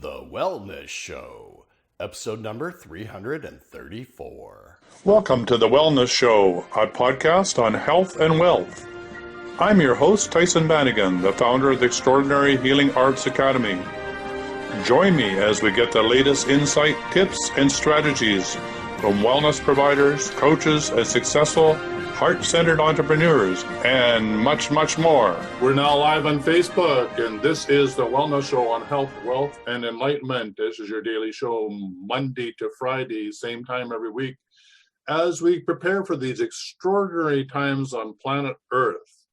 The Wellness Show, episode number 334. Welcome to The Wellness Show, a podcast on health and wealth. I'm your host, Tyhson Banighen, the founder of the Extraordinary Healing Arts Academy. Join me as we get the latest insight, tips, and strategies from wellness providers, coaches, and successful heart-centered entrepreneurs, and much, much more. We're now live on Facebook, and this is the Wellness Show on health, wealth, and enlightenment. This is your daily show, Monday to Friday, same time every week, as we prepare for these extraordinary times on planet Earth,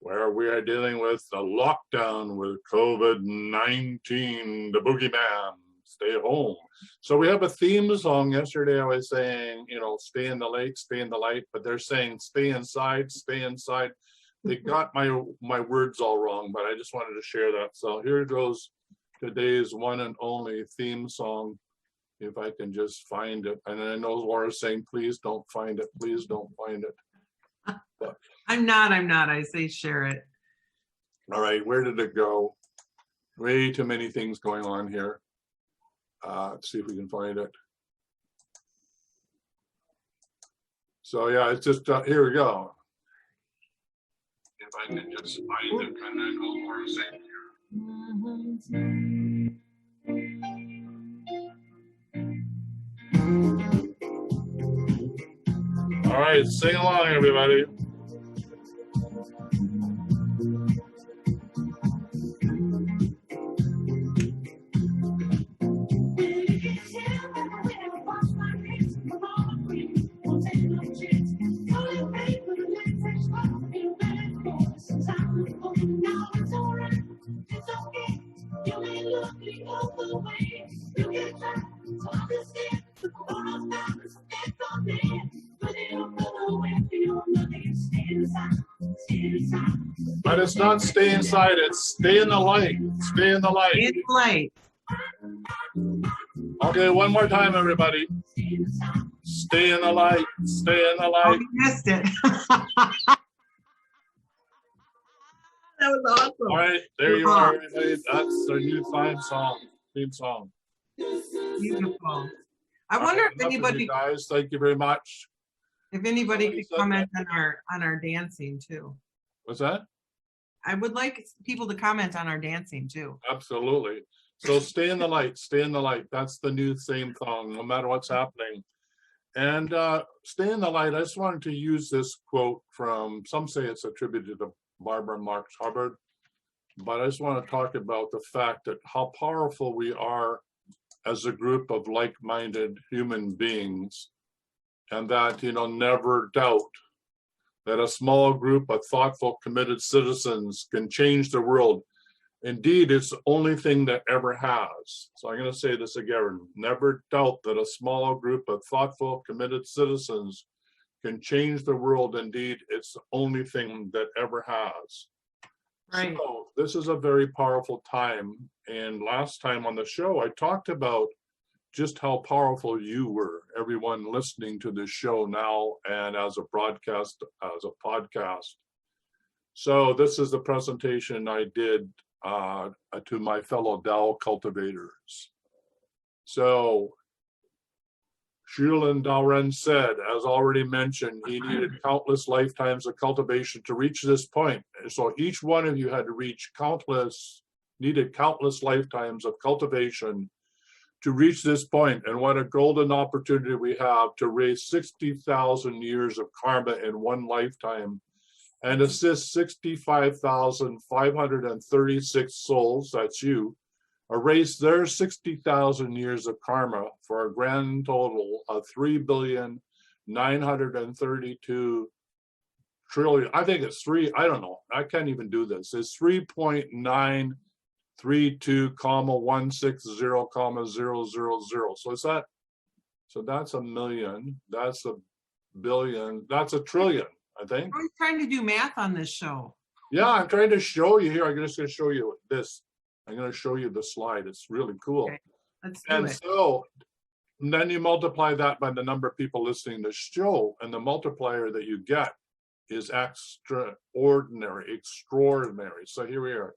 where we are dealing with the lockdown with COVID-19, the boogeyman, stay at home. So we have a theme song. Yesterday I was saying, stay in the light, stay in the light, but they're saying stay inside, stay inside. They got my words all wrong, but I just wanted to share that. So here goes today's one and only theme song, if I can just find it. And I know Laura's saying, please don't find it, please don't find it. But I'm not. I say share it. all right, where did it go? Way too many things going on here. Let's see if we can find it. So yeah, it's just, here we go. If I can just find it, and then go more here. All right, sing along, everybody. But it's not stay inside, it's stay in the light. Stay in the light. Stay in the light. Okay, one more time, everybody. Stay in the light. Stay in the light. Oh, you missed it. That was awesome. All right, there you are, everybody. That's the new theme song. Beautiful. I wonder if anybody, you guys, thank you very much. if anybody could comment on our dancing too. What's that? I would like people to comment on our dancing too. Absolutely. So stay in the light, stay in the light. That's the new theme song, no matter what's happening. And stay in the light. I just wanted to use this quote from, some say it's attributed to Barbara Marx Hubbard, but I just want to talk about the fact that how powerful we are as a group of like-minded human beings, and that, never doubt that a small group of thoughtful, committed citizens can change the world. Indeed, it's the only thing that ever has. So I'm going to say this again. Never doubt that a small group of thoughtful, committed citizens can change the world. Indeed, it's the only thing that ever has. Right. So this is a very powerful time. And last time on the show, I talked about just how powerful you were, everyone listening to this show now and as a broadcast, as a podcast. So this is the presentation I did to my fellow Tao cultivators. So Shulin Daoren said, as already mentioned, he needed countless lifetimes of cultivation to reach this point. So each one of you had to needed countless lifetimes of cultivation to reach this point. And what a golden opportunity we have to raise 60,000 years of karma in one lifetime and assist 65,536 souls, that's you, erase their 60,000 years of karma for a grand total of 3,932 trillion. I think it's I don't know. I can't even do this. It's 3.932,160,000. So that's a million. That's a billion. That's a trillion, I think. I'm trying to do math on this show. Yeah, I'm trying to show you here. I'm just going to show you this. I'm going to show you the slide. It's really cool. Okay, let's do it. So then you multiply that by the number of people listening to the show, and the multiplier that you get is extraordinary. So here we are.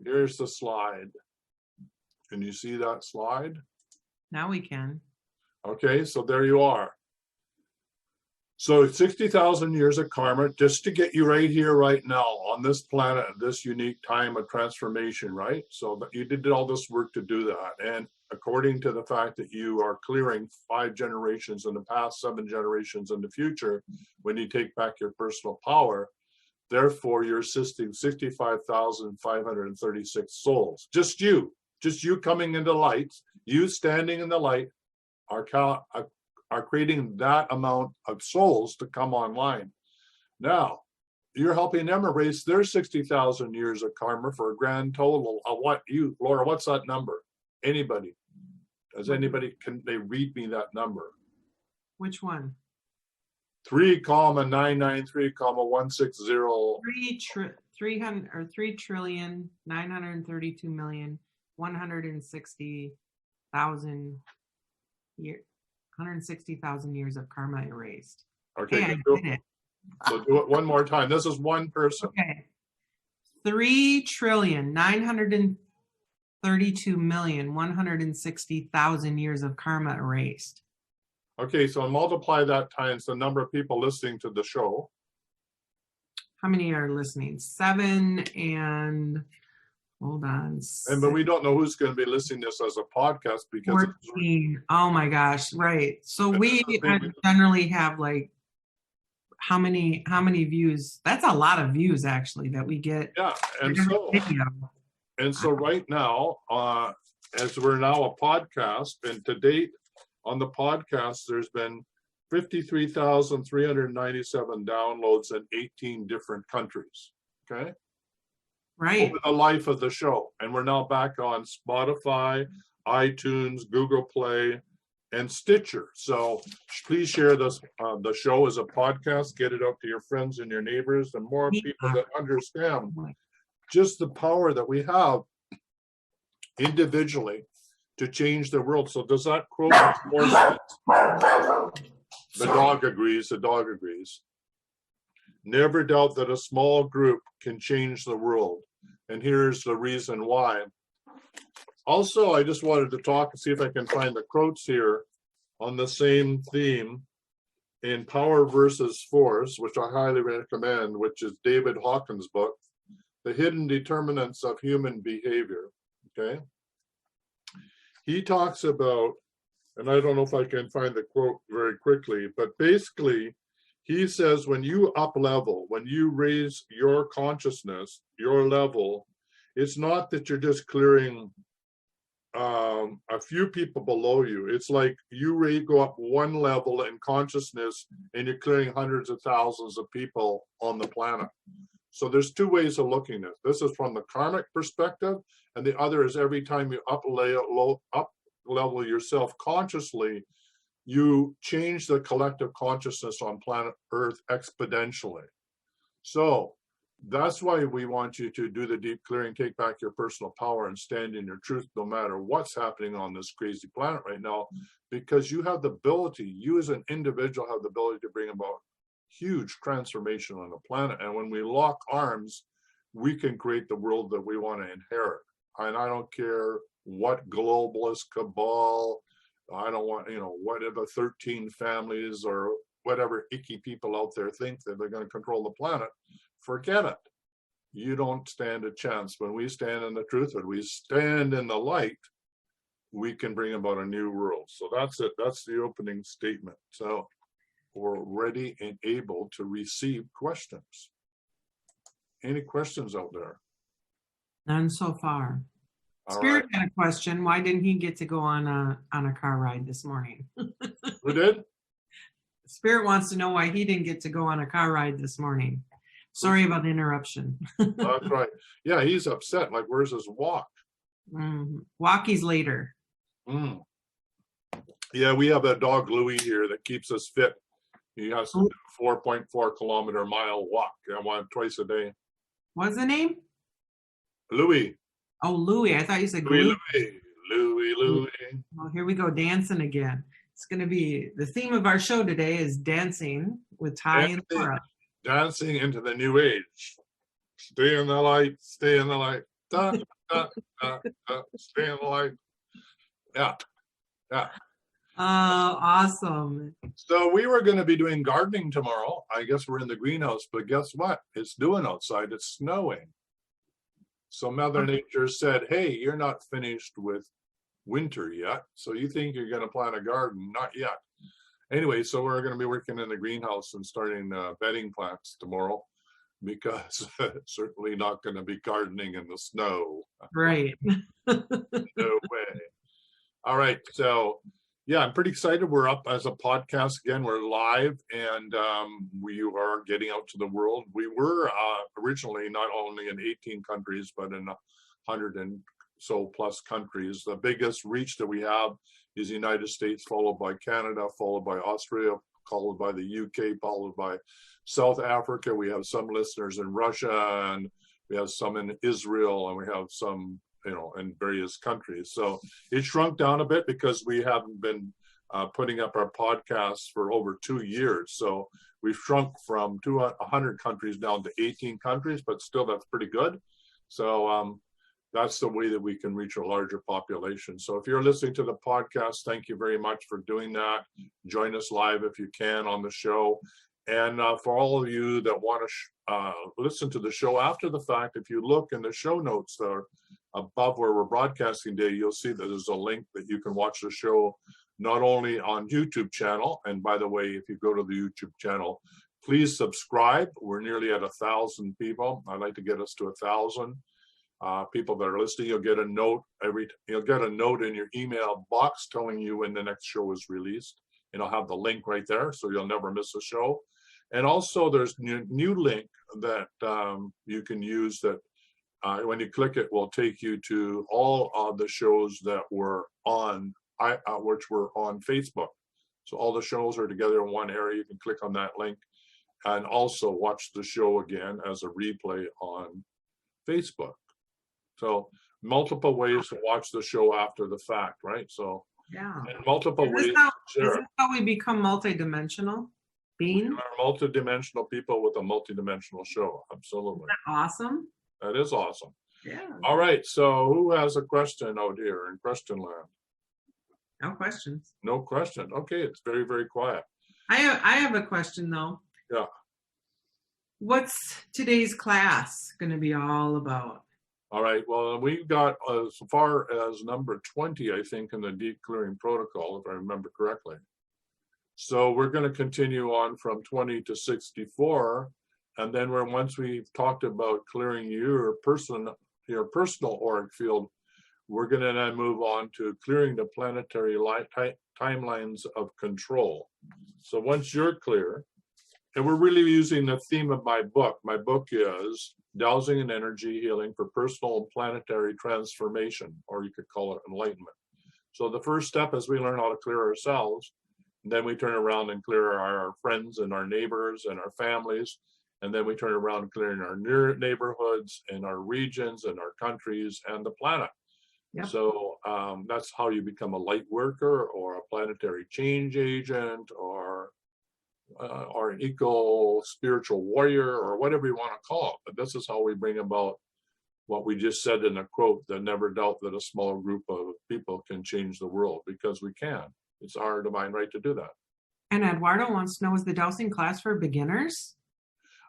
Here's the slide. Can you see that slide? Now we can. Okay, so there you are. So 60,000 years of karma just to get you right here, right now on this planet at this unique time of transformation, right? So you did all this work to do that. And according to the fact that you are clearing 5 generations in the past, 7 generations in the future, when you take back your personal power, therefore you're assisting 65,536 souls. Just you coming into light, you standing in the light are creating that amount of souls to come online. Now, you're helping them erase their 60,000 years of karma for a grand total of what Laura, what's that number? Anybody? Can they read me that number? Which one? 3,993,160. 3,932,160,000 years. 160,000 years of karma erased. Okay, Hey, I did it. So do it one more time. This is one person. Okay. 3,932,160,000 years of karma erased. Okay, so multiply that times the number of people listening to the show. How many are listening? 7 and hold on. But we don't know who's going to be listening to this as a podcast because 14. Oh my gosh, right. So we generally have like how many views? That's a lot of views actually that we get. Yeah, and so right now, as we're now a podcast, and to date on the podcast, there's been 53,397 downloads in 18 different countries. Okay. Right. Over the life of the show. And we're now back on Spotify, iTunes, Google Play, and Stitcher. So please share this the show as a podcast, get it out to your friends and your neighbors, and more people that understand just the power that we have individually to change the world. So does that quote make more sense? The dog agrees. Never doubt that a small group can change the world. And here's the reason why. Also, I just wanted to talk and see if I can find the quotes here on the same theme in Power versus Force, which I highly recommend, which is David Hawkins' book, The Hidden Determinants of Human Behavior. Okay. He talks about, and I don't know if I can find the quote very quickly, but basically, he says when you up level, when you raise your consciousness, your level, it's not that you're just clearing a few people below you. It's like you go up one level in consciousness and you're clearing hundreds of thousands of people on the planet. So there's 2 ways of looking at it. This is from the karmic perspective, and the other is every time you up level yourself consciously, you change the collective consciousness on planet Earth exponentially. So that's why we want you to do the deep clearing, take back your personal power, and stand in your truth no matter what's happening on this crazy planet right now, because you have the ability, you as an individual have the ability to bring about huge transformation on the planet. And when we lock arms, we can create the world that we want to inherit. And I don't care what globalist cabal, I don't want, whatever 13 families or whatever icky people out there think that they're going to control the planet. Forget it. You don't stand a chance. When we stand in the truth, when we stand in the light, we can bring about a new world. So that's it. That's the opening statement. So we're ready and able to receive questions. Any questions out there? None so far. All Spirit right. had a question. Why didn't he get to go on a car ride this morning? Who did? Spirit wants to know why he didn't get to go on a car ride this morning. Sorry about the interruption. That's right. Yeah, he's upset. Like, where's his walk? Walkies later. Yeah, we have a dog, Louie, here that keeps us fit. He has to do a 4.4 kilometer mile walk. I want twice a day. What's the name? Louie. Oh, Louie. I thought you said Louie. Louie. Oh, here we go, dancing again. It's going to be the theme of our show today is dancing with Ty and Laura. Dancing into the new age. Stay in the light, stay in the light. Stay in the light. Yeah. Awesome. So we were going to be doing gardening tomorrow. I guess we're in the greenhouse, but guess what? It's doing outside. It's snowing. So Mother Nature said, hey, you're not finished with winter yet. So you think you're going to plant a garden? Not yet. Anyway, so we're going to be working in the greenhouse and starting bedding plants tomorrow, because it's certainly not going to be gardening in the snow. Right. No way. All right. So, yeah, I'm pretty excited. We're up as a podcast again. We're live, and we are getting out to the world. We were originally not only in 18 countries, but in 100 and so plus countries. The biggest reach that we have is the United States, followed by Canada, followed by Australia, followed by the UK, followed by South Africa. We have some listeners in Russia, and we have some in Israel, and we have some, in various countries. So it shrunk down a bit because we haven't been putting up our podcasts for over 2 years. So we've shrunk from 100 countries down to 18 countries, but still that's pretty good. So that's the way that we can reach a larger population. So if you're listening to the podcast, thank you very much for doing that. Join us live if you can on the show. And for all of you that want to listen to the show after the fact, if you look in the show notes there above where we're broadcasting today, you'll see that there's a link that you can watch the show not only on YouTube channel. And by the way, if you go to the YouTube channel, please subscribe. We're nearly at 1,000 people. I'd like to get us to 1,000 people that are listening. You'll get a note in your email box telling you when the next show is released, and I'll have the link right there, so you'll never miss a show. And also, there's new link that you can use that when you click it will take you to all of the shows that were on which were on Facebook. So all the shows are together in one area. You can click on that link and also watch the show again as a replay on Facebook. So multiple ways to watch the show after the fact, right? So yeah, and multiple ways. Is this how we become multidimensional beings? We are multidimensional people with a multidimensional show. Absolutely. Isn't that awesome? That is awesome. Yeah. All right. So who has a question out here in question land? No questions. No question. Okay. It's very, very quiet. I have a question though. Yeah. What's today's class going to be all about? All right. Well, we've got as far as number 20, I think, in the deep clearing protocol, if I remember correctly. So we're going to continue on from 20 to 64. And then once we've talked about clearing your personal auric field, we're going to then move on to clearing the planetary timelines of control. So once you're clear, and we're really using the theme of my book. My book is Dowsing and Energy Healing for Personal and Planetary Transformation, or you could call it enlightenment. So the first step is we learn how to clear ourselves, and then we turn around and clear our friends and our neighbors and our families, and then we turn around and clear in our neighborhoods and our regions and our countries and the planet. Yep. So that's how you become a light worker or a planetary change agent or an eco-spiritual warrior or whatever you want to call it. But this is how we bring about what we just said in the quote, that never doubt that a small group of people can change the world, because we can. It's our divine right to do that. And Eduardo wants to know, is the dowsing class for beginners?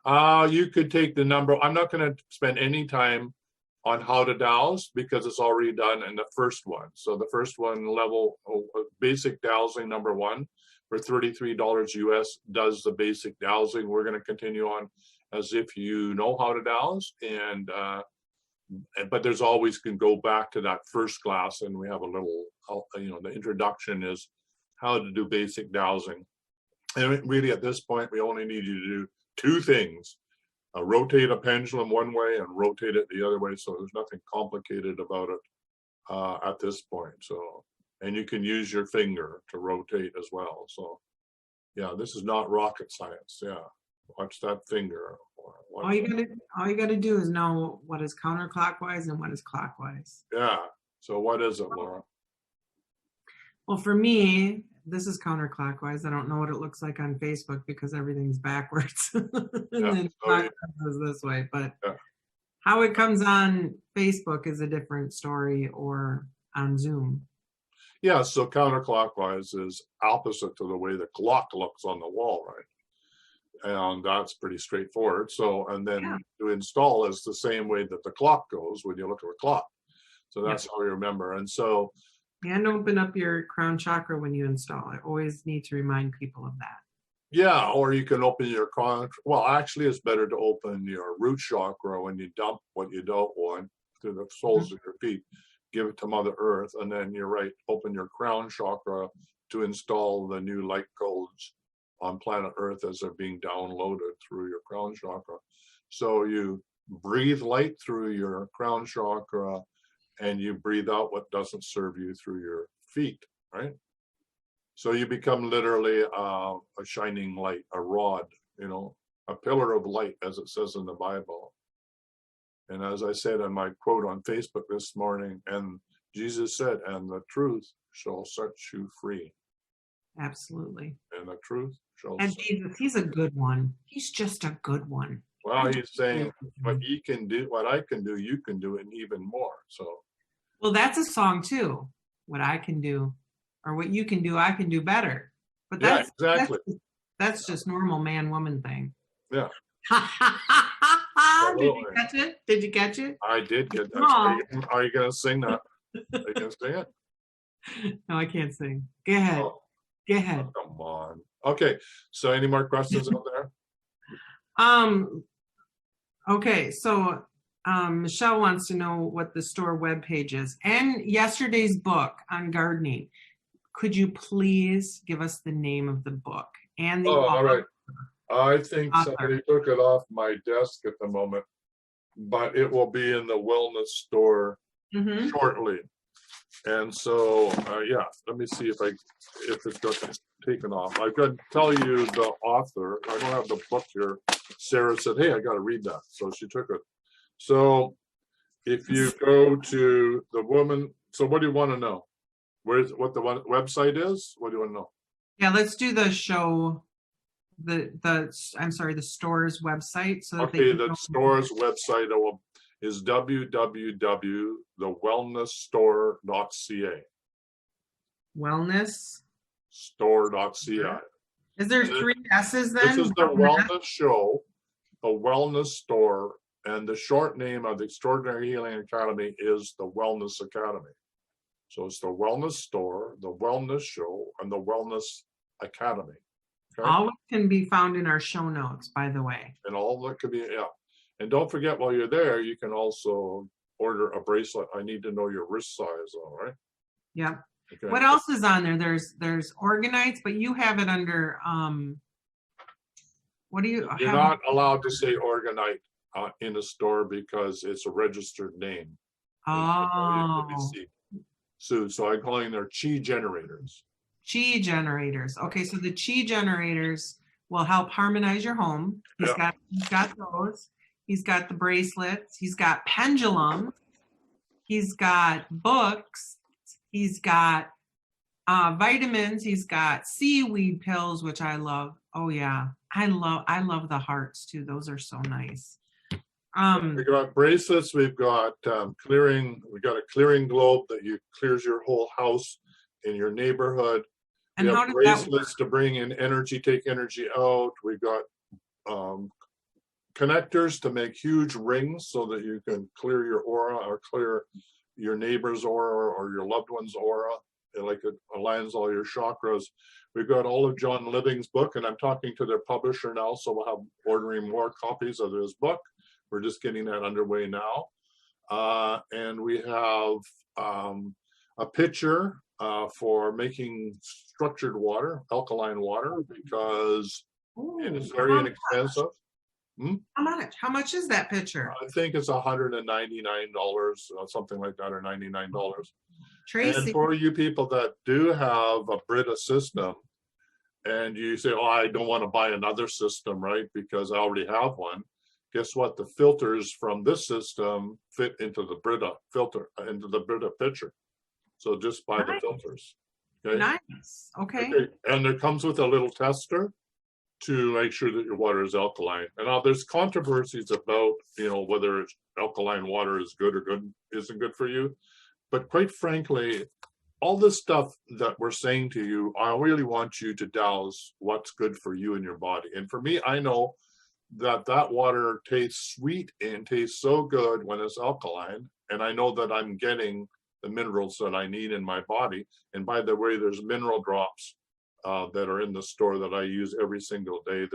You could take the number. I'm not going to spend any time on how to dowse because it's already done in the first one. So the first one, level basic dowsing number 1 for $33 US does the basic dowsing. We're going to continue on as if you know how to dowse, and but there's always can go back to that first class, and we have a little, the introduction is how to do basic dowsing. And really at this point, we only need you to do 2 things. Rotate a pendulum one way and rotate it the other way. So there's nothing complicated about it at this point. So, and you can use your finger to rotate as well. So yeah, this is not rocket science. Yeah. Watch that finger. All you gotta do is know what is counterclockwise and what is clockwise. Yeah. So what is it, Laura? Well, for me, this is counterclockwise. I don't know what it looks like on Facebook because everything's backwards. And then clockwise is this way. But How it comes on Facebook is a different story, or on Zoom. Yeah, so counterclockwise is opposite to the way the clock looks on the wall, right? And that's pretty straightforward. So, and then to install is the same way that the clock goes when you look at the clock. So that's how you remember. And so, and open up your crown chakra when you install. I always need to remind people of that. yeah, or you can open your crown. Well, actually, it's better to open your root chakra when you dump what you don't want through the soles of your feet. Give it to Mother Earth, and then you're right. Open your crown chakra to install the new light codes on planet Earth as they're being downloaded through your crown chakra. So you breathe light through your crown chakra, and you breathe out what doesn't serve you through your feet, right? So you become literally a shining light, a rod, a pillar of light, as it says in the Bible. And as I said in my quote on Facebook this morning, and Jesus said, and the truth shall set you free. Absolutely. And the truth shall And set Jesus, he's a good one. He's just a good one. Well, he's saying what he can do, what I can do, you can do, and even more. So, well, that's a song too. What I can do, or what you can do, I can do better. But that's exactly. That's just normal man-woman thing. Yeah. Did you catch it? Did you catch it? I did get that. Are you going to sing that? Are you going to sing it? No, I can't sing. Go ahead. Oh. Go ahead. Oh, come on. Okay. So, any more questions out there? Okay. So, Michelle wants to know what the store webpage is, and yesterday's book on gardening. Could you please give us the name of the book and the all right. I think somebody took it off my desk at the moment, but it will be in the wellness store shortly. And so, let me see if it got taken off. I could tell you the author. I don't have the book here. Sarah said, "Hey, I got to read that," so she took it. So, if you go to the woman, so what do you want to know? What the website is? What do you want to know? Yeah, let's do the show. The store's website. So that the store's website is www.thewellnessstore.ca. Wellness store.ca. Is there 3 S's then? This is the wellness show, the wellness store, and the short name of the Extraordinary Healing Academy is the Wellness Academy. So it's the wellness store, the wellness show, and the wellness academy. Okay? All can be found in our show notes, by the way. And all that could be, And don't forget, while you're there, you can also order a bracelet. I need to know your wrist size, all right? Yeah. Okay. What else is on there? There's Organites, but you have it under what do you? You're not allowed to say Organite in a store because it's a registered name. Oh. So I'm calling them chi generators. Chi generators. Okay, so the chi generators will help harmonize your home. He's got those. He's got the bracelets. He's got pendulum. He's got books. He's got vitamins. He's got seaweed pills, which I love. Oh yeah, I love the hearts too. Those are so nice. We got bracelets. We've got clearing. We got a clearing globe that clears your whole house in your neighborhood. And how does bracelets to bring in energy, take energy out. We've got connectors to make huge rings so that you can clear your aura or clear your neighbor's aura or your loved one's aura. Like it aligns all your chakras. We've got all of John Living's book, and I'm talking to their publisher now, so we'll have ordering more copies of his book. We're just getting that underway now. And we have a pitcher for making structured water, alkaline water, because it is very inexpensive. How much is that pitcher? I think it's $199, something like that, or $99. Tracy. And for you people that do have a Brita system, and you say, "Oh, I don't want to buy another system, right? Because I already have one." Guess what? The filters from this system fit into the Brita filter, into the Brita pitcher. So just buy the filters. Okay. Nice. Okay. And it comes with a little tester. to make sure that your water is alkaline. And now there's controversies about, whether it's alkaline water is good or isn't good for you. But quite frankly, all this stuff that we're saying to you, I really want you to douse what's good for you and your body. And for me, I know that water tastes sweet and tastes so good when it's alkaline. And I know that I'm getting the minerals that I need in my body. And by the way, there's mineral drops that are in the store that I use every single day.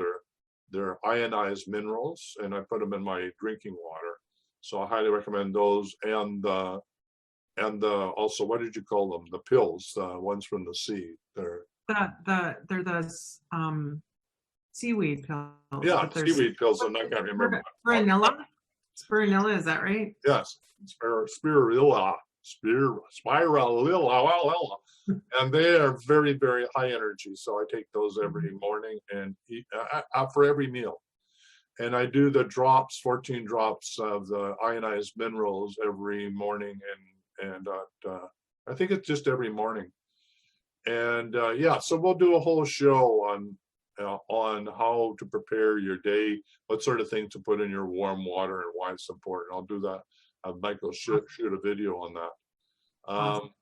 They're ionized minerals, and I put them in my drinking water. So I highly recommend those. And also, what did you call them? The pills, the ones from the sea. They're the seaweed pills. Yeah, seaweed pills, and I can't remember. Spirulina, is that right? Yes, spirulina. And they are very, very high energy. So I take those every morning and eat for every meal. And I do the drops, 14 drops of the ionized minerals every morning, and I think it's just every morning. And so we'll do a whole show on how to prepare your day, what sort of things to put in your warm water and why it's important. I'll do that. Michael shoot a video on that. Awesome.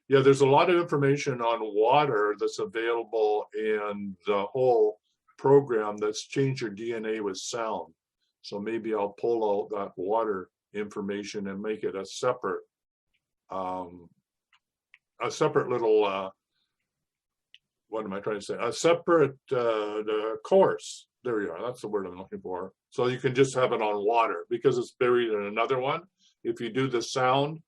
There's a lot of information on water that's available in the whole program that's Change Your DNA with Sound. So maybe I'll pull out that water information and make it a separate little what am I trying to say? A separate course. There you are. That's the word I'm looking for. So you can just have it on water because it's buried in another one. If you do the sound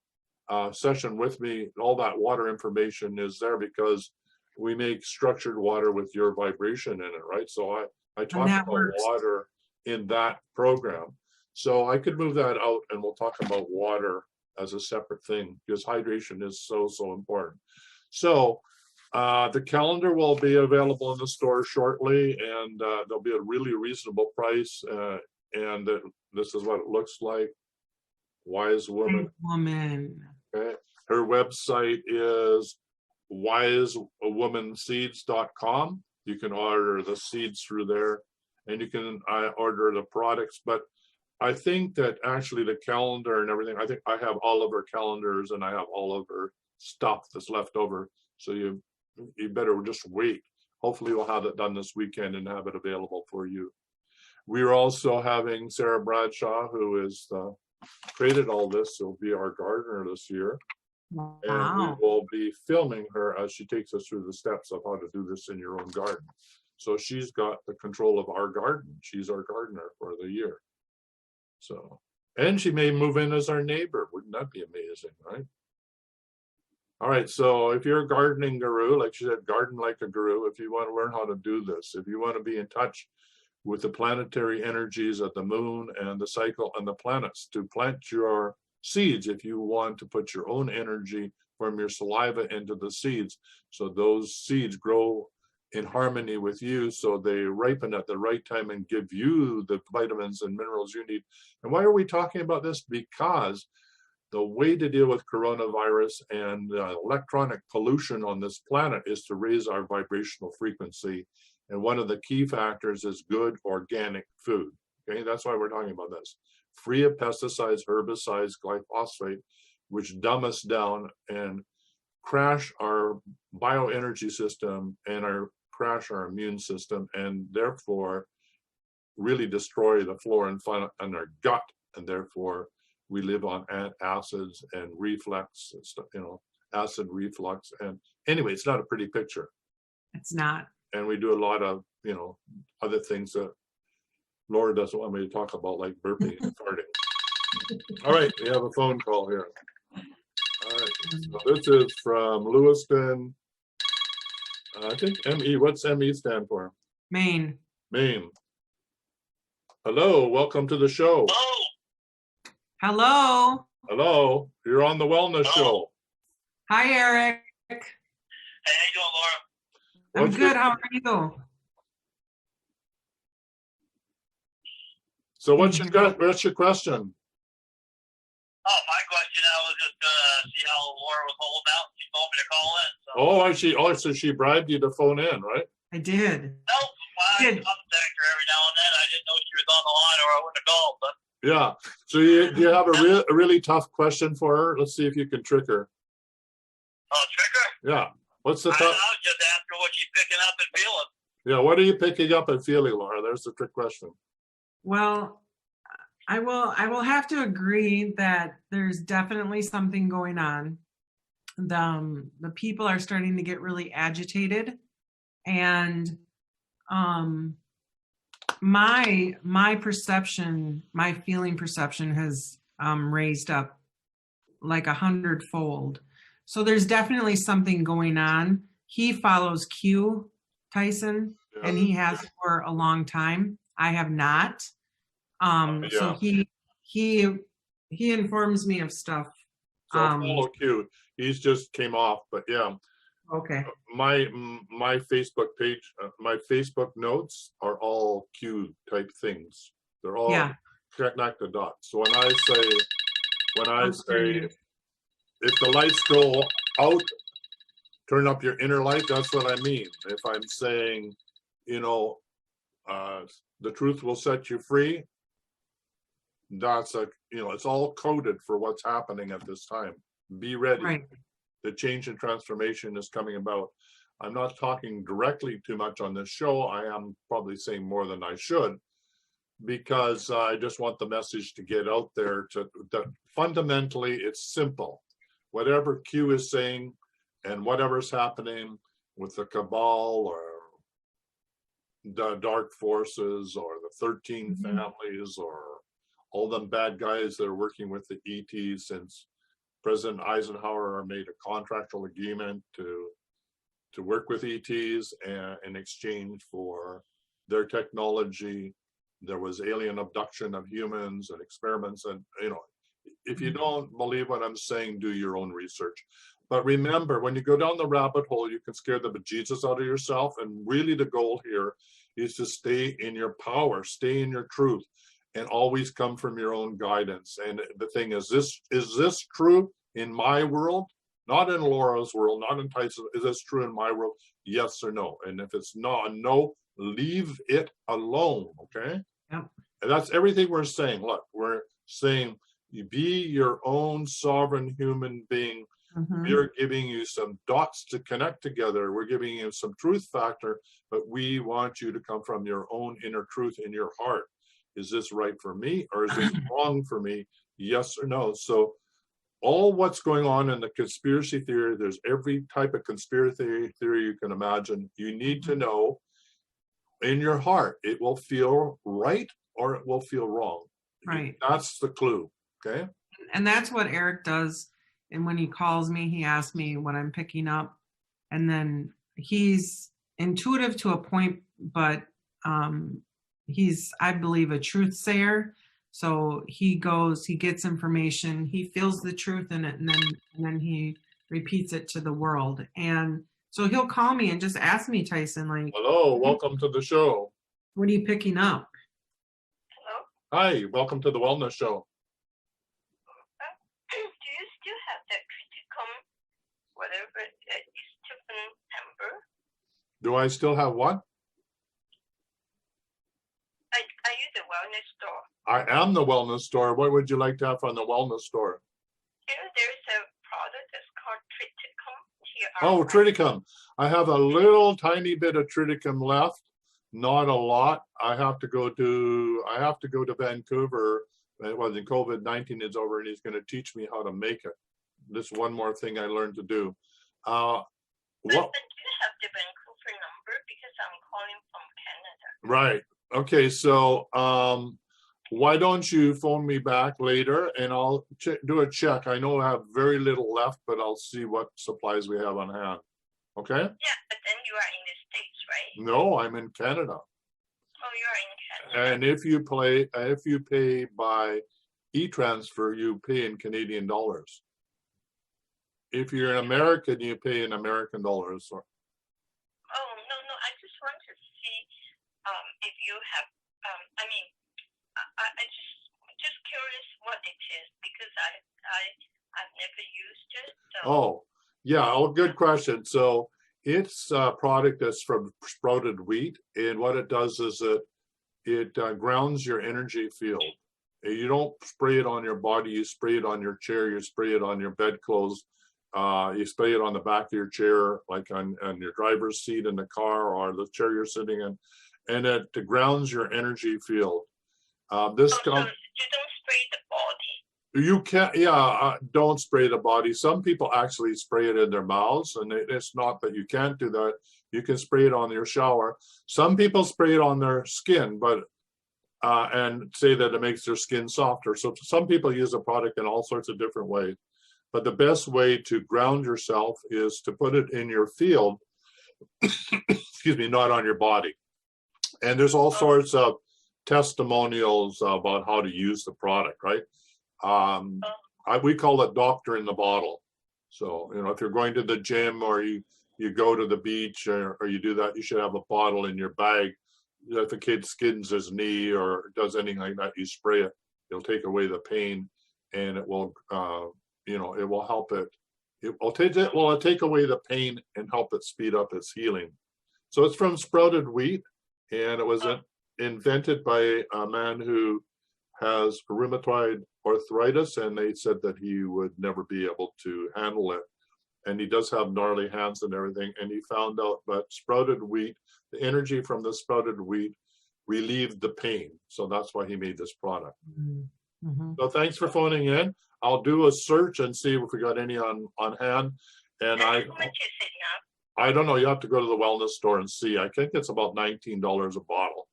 session with me, all that water information is there because we make structured water with your vibration in it, right? So I talk about water in that program. So I could move that out and we'll talk about water as a separate thing because hydration is so important. So the calendar will be available in the store shortly, and there'll be a really reasonable price. And this is what it looks like. Wise Woman. Okay. Her website is wisewomanseeds.com. You can order the seeds through there, and you can order the products. But I think that actually the calendar and everything, I think I have all of her calendars and I have all of her stuff that's left over. So you better just wait. Hopefully we'll have it done this weekend and have it available for you. We're also having Sarah Bradshaw, who is created all this. She'll be our gardener this year. Wow. And we will be filming her as she takes us through the steps of how to do this in your own garden. So she's got the control of our garden. She's our gardener for the year. So, and she may move in as our neighbor. Wouldn't that be amazing, right? All right, so if you're a gardening guru, like she said, garden like a guru, if you want to learn how to do this, if you want to be in touch with the planetary energies of the moon and the cycle and the planets to plant your seeds, if you want to put your own energy from your saliva into the seeds, so those seeds grow in harmony with you, so they ripen at the right time and give you the vitamins and minerals you need. And why are we talking about this? Because the way to deal with coronavirus and electronic pollution on this planet is to raise our vibrational frequency. And one of the key factors is good organic food. Okay, that's why we're talking about this. Free of pesticides, herbicides, glyphosate, which dumb us down and crash our bioenergy system and crash our immune system, and therefore really destroy the flora and fauna in our gut, and therefore we live on acids and reflux, acid reflux. And anyway, it's not a pretty picture. It's not. And we do a lot of, other things that Laura doesn't want me to talk about, like burping and farting. All right, we have a phone call here. All right, so this is from Lewiston. I think ME, what's ME stand for? Maine. Maine. Hello, welcome to the show. Hello. Hello, you're on the wellness show. Hi, Eric. Hey, how you doing, Laura? I'm good. How are you? So what's your question? Oh, my question, I was just see how Laura was holding out. She told me to call in. So. So she bribed you to phone in, right? I did. Nope, I I contact her every now and then. I didn't know she was on the line or I wouldn't have called. But Yeah. So do you have a really tough question for her? Let's see if you can trick her. oh, trigger. Yeah. What's the I tough? was just asking what she's picking up and feeling. Yeah. What are you picking up and feeling, Laura? There's the trick question. Well, I will have to agree that there's definitely something going on. The people are starting to get really agitated, and my perception, my feeling perception has raised up like 100-fold. So there's definitely something going on. He follows Q, Tyhson, and he has for a long time. I have not. So he informs me of stuff. So follow Q. He's just came off, but yeah. Okay. My Facebook page, my Facebook notes are all Q type things. They're all connect the dots. So when I say if the lights go out, turn up your inner light, that's what I mean. If I'm saying, the truth will set you free, that's it's all coded for what's happening at this time. Be ready. Right. The change and transformation is coming about. I'm not talking directly too much on this show. I am probably saying more than I should, because I just want the message to get out there that fundamentally it's simple. Whatever Q is saying and whatever's happening with the cabal or the dark forces or the 13 families or all them bad guys that are working with the ETs since President Eisenhower made a contractual agreement to work with ETs in exchange for their technology. There was alien abduction of humans and experiments. And, if you don't believe what I'm saying, do your own research. But remember, when you go down the rabbit hole, you can scare the bejesus out of yourself. And really the goal here is to stay in your power, stay in your truth, and always come from your own guidance. And the thing is this true in my world? Not in Laura's world, not in Tyson. Is this true in my world? Yes or no? And if it's not a no, leave it alone, okay? Yep. And that's everything we're saying. Look, we're saying you be your own sovereign human being. We're giving you some dots to connect together. We're giving you some truth factor, but we want you to come from your own inner truth in your heart. Is this right for me or is this wrong for me? Yes or no? So all what's going on in the conspiracy theory, there's every type of conspiracy theory you can imagine. You need to know in your heart, it will feel right or it will feel wrong. Right. That's the clue, okay? And that's what Eric does. And when he calls me, he asks me what I'm picking up. And then he's intuitive to a point, but he's, I believe, a truth sayer. So he gets information, he feels the truth in it, and then he repeats it to the world. And so he'll call me and just ask me, Tyson, like, hello, welcome to the show. What are you picking up? Hello? Hi, welcome to the Wellness Show. Do you still have that Triticum, whatever that is Stephen Amber? Do I still have what? Are you the wellness store? I am the Wellness Store. What would you like to have from the Wellness Store? There's a product that's called Triticum. Oh, Triticum. I have a little tiny bit of Triticum left, not a lot. I have to go to Vancouver. When COVID-19 is over, and he's going to teach me how to make it. This one more thing I learned to do. But do you have the Vancouver number? Because I'm calling from Canada. Right. Okay. So why don't you phone me back later and I'll do a check. I know I have very little left, but I'll see what supplies we have on hand. Okay? Yeah, but then you are in the States, right? No, I'm in Canada. Oh, you're in Canada. And if you pay by e-transfer, you pay in Canadian dollars. If you're an American, you pay in American dollars. Oh, no, I just want to see if you have, I just curious what it is, because I've never used it. So. Oh, yeah, good question. So It's a product that's from sprouted wheat, and what it does is it grounds your energy field. You don't spray it on your body, you spray it on your chair, you spray it on your bedclothes, you spray it on the back of your chair, like on your driver's seat in the car or the chair you're sitting in, and it grounds your energy field. So you don't spray the body? You can't, don't spray the body. Some people actually spray it in their mouths, and it's not that you can't do that. You can spray it on your shower. Some people spray it on their skin, but and say that it makes their skin softer. So some people use the product in all sorts of different ways. But the best way to ground yourself is to put it in your field, excuse me, not on your body. And there's all sorts of testimonials about how to use the product, right? We call it doctor in the bottle. So, if you're going to the gym or you go to the beach or you do that, you should have a bottle in your bag. If a kid skins his knee or does anything like that, you spray it. It'll take away the pain, and it will, it will help it. It will take away the pain and help it speed up its healing. So it's from sprouted wheat, and it was invented by a man who has rheumatoid arthritis, and they said that he would never be able to handle it. And he does have gnarly hands and everything. And he found out that sprouted wheat, the energy from the sprouted wheat relieved the pain. So that's why he made this product. Mm-hmm. So thanks for phoning in. I'll do a search and see if we got any on hand. And how much is it now? I don't know. You have to go to the wellness store and see. I think it's about $19 a bottle.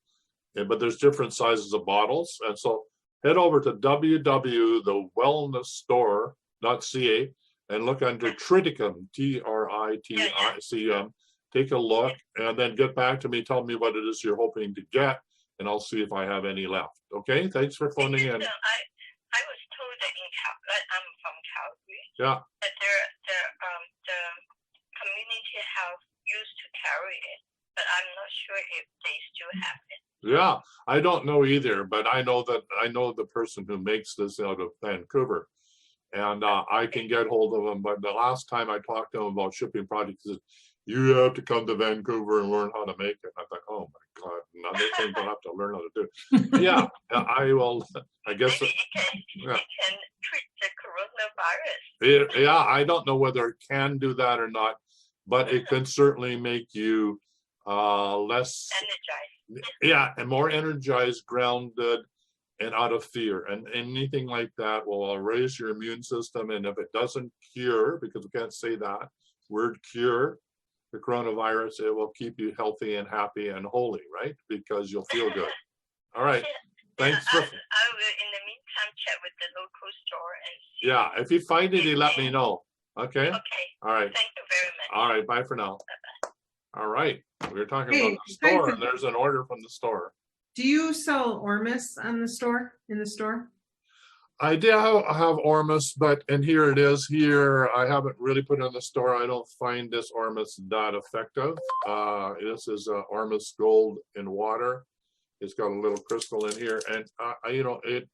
But there's different sizes of bottles. And so head over to www.thewellnessstore.ca and look under Triticum, Triticum. Take a look and then get back to me. Tell me what it is you're hoping to get, and I'll see if I have any left. Okay? Thanks for phoning in. I was told that I'm from Calgary. Yeah. That the community health used to carry it, but I'm not sure if they still have it. Yeah, I don't know either, but I know the person who makes this out of Vancouver, and I can get hold of him. But the last time I talked to him about shipping products, he said, you have to come to Vancouver and learn how to make it. I thought, oh my God, another thing I'll have to learn how to do. Yeah, I will. I guess Maybe it can treat the coronavirus. Yeah, I don't know whether it can do that or not, but it can certainly make you less energized. Yeah, and more energized, grounded, and out of fear. And anything like that will raise your immune system. And if it doesn't cure, because we can't say that word cure, the coronavirus, it will keep you healthy and happy and holy, right? Because you'll feel good. All right. Thanks for. I will, in the meantime, check with the local store and see. Yeah, if you find it, you let me know. Okay? Okay. All right. Thank you very much. All right. Bye for now. Bye-bye. All right. We were talking about the store, and there's an order from the store. Do you sell Ormus in the store? I do have Ormus, and here it is. Here, I haven't really put it in the store. I don't find this Ormus that effective. This is Ormus Gold in water. It's got a little crystal in here, and it